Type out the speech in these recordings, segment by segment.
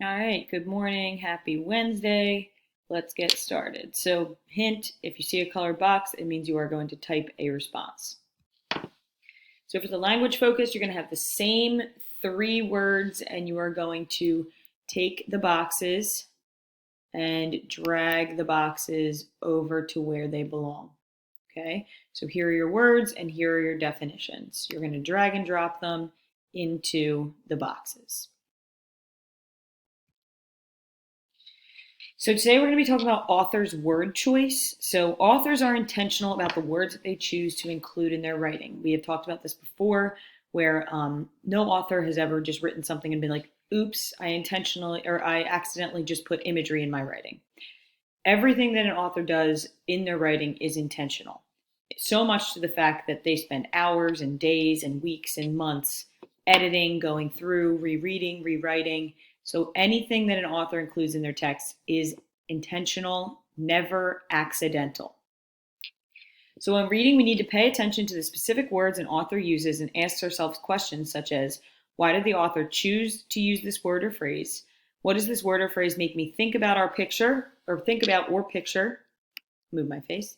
All right, good morning. Happy Wednesday. Let's get started. So, hint, if you see a colored box, it means you are going to type a response. So, for the language focus, you're going to have the same three words and you are going to take the boxes and drag the boxes over to where they belong. Okay, so here are your words and here are your definitions. You're going to drag and drop them into the boxes. So today we're going to be talking about authors' word choice. So authors are intentional about the words that they choose to include in their writing. We have talked about this before, where no author has ever just written something and been like, oops, I accidentally just put imagery in my writing. Everything that an author does in their writing is intentional. So much to the fact that they spend hours and days and weeks and months editing, going through, rereading, rewriting. So anything that an author includes in their text is intentional, never accidental. So when reading, we need to pay attention to the specific words an author uses and ask ourselves questions such as, why did the author choose to use this word or phrase? What does this word or phrase make me think about or picture? Move my face.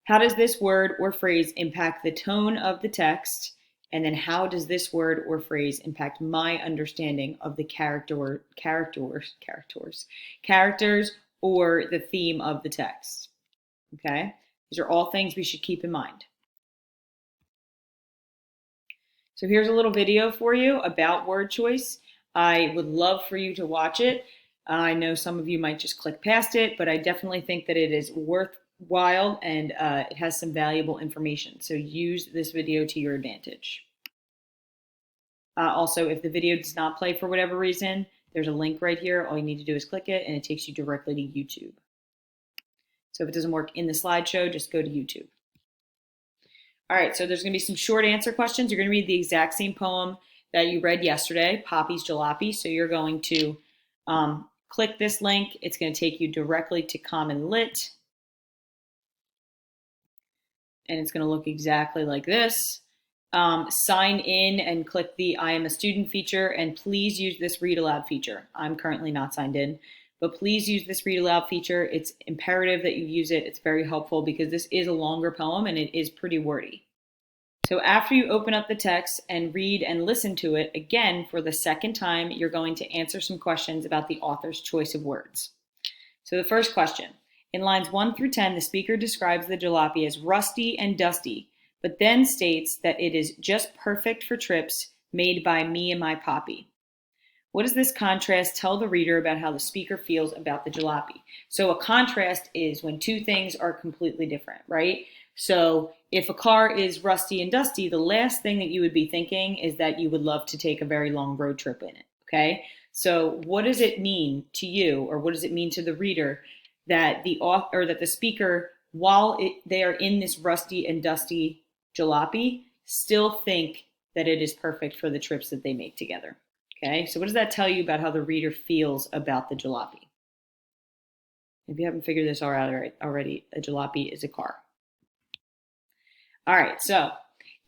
How does this word or phrase impact the tone of the text? And then how does this word or phrase impact my understanding of the characters or the theme of the text? Okay, these are all things we should keep in mind. So here's a little video for you about word choice. I would love for you to watch it. I know some of you might just click past it, but I definitely think that it is worthwhile and it has some valuable information. So use this video to your advantage. Also, if the video does not play for whatever reason, there's a link right here. All you need to do is click it and it takes you directly to YouTube. So if it doesn't work in the slideshow, just go to YouTube. All right, so there's going to be some short answer questions. You're going to read the exact same poem that you read yesterday, Poppy's Jalopy. So you're going to click this link. It's going to take you directly to Common Lit. And it's going to look exactly like this. Sign in and click the I am a student feature, and please use this read aloud feature. I'm currently not signed in, but please use this read aloud feature. It's imperative that you use it. It's very helpful because this is a longer poem and it is pretty wordy. So after you open up the text and read and listen to it again for the second time, you're going to answer some questions about the author's choice of words. So the first question, in lines 1 through 10, the speaker describes the jalopy as rusty and dusty, but then states that it is just perfect for trips made by me and my Poppy. What does this contrast tell the reader about how the speaker feels about the jalopy? So a contrast is when two things are completely different, right? So if a car is rusty and dusty, the last thing that you would be thinking is that you would love to take a very long road trip in it, okay? So what does it mean to you, or what does it mean to the reader that the author, or that the speaker, while they are in this rusty and dusty jalopy, still think that it is perfect for the trips that they make together? Okay, so what does that tell you about how the reader feels about the jalopy? If you haven't figured this out already, a jalopy is a car. All right, so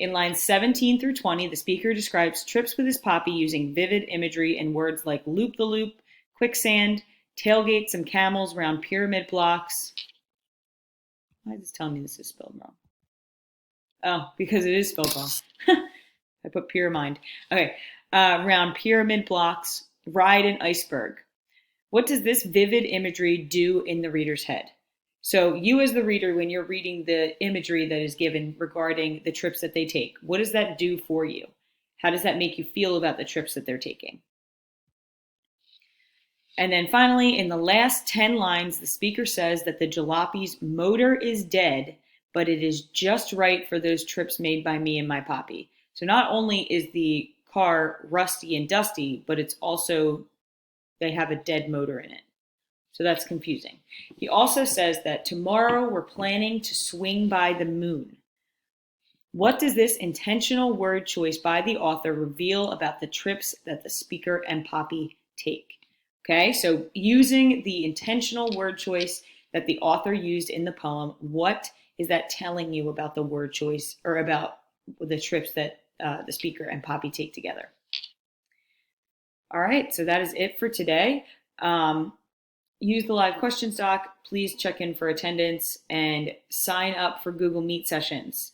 in lines 17 through 20, the speaker describes trips with his Poppy using vivid imagery and words like loop-the-loop, quicksand, tailgate some camels round pyramid blocks. Why is this telling me this is spelled wrong? Oh, because it is spelled wrong. I put pyramid. Okay, round pyramid blocks, ride an iceberg. What does this vivid imagery do in the reader's head? So you as the reader, when you're reading the imagery that is given regarding the trips that they take, what does that do for you? How does that make you feel about the trips that they're taking? And then finally, in the last 10 lines, the speaker says that the jalopy's motor is dead, but it is just right for those trips made by me and my Poppy. So not only is the car rusty and dusty, but it's also, they have a dead motor in it. So that's confusing. He also says that tomorrow we're planning to swing by the moon. What does this intentional word choice by the author reveal about the trips that the speaker and Poppy take? Okay, so using the intentional word choice that the author used in the poem, what is that telling you about the word choice or about the trips that the speaker and Poppy take together? All right, so that is it for today. Use the live question stock. Please check in for attendance and sign up for Google Meet sessions.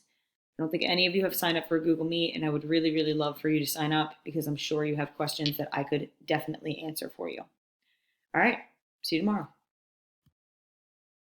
I don't think any of you have signed up for Google Meet, and I would really, really love for you to sign up because I'm sure you have questions that I could definitely answer for you. All right, see you tomorrow.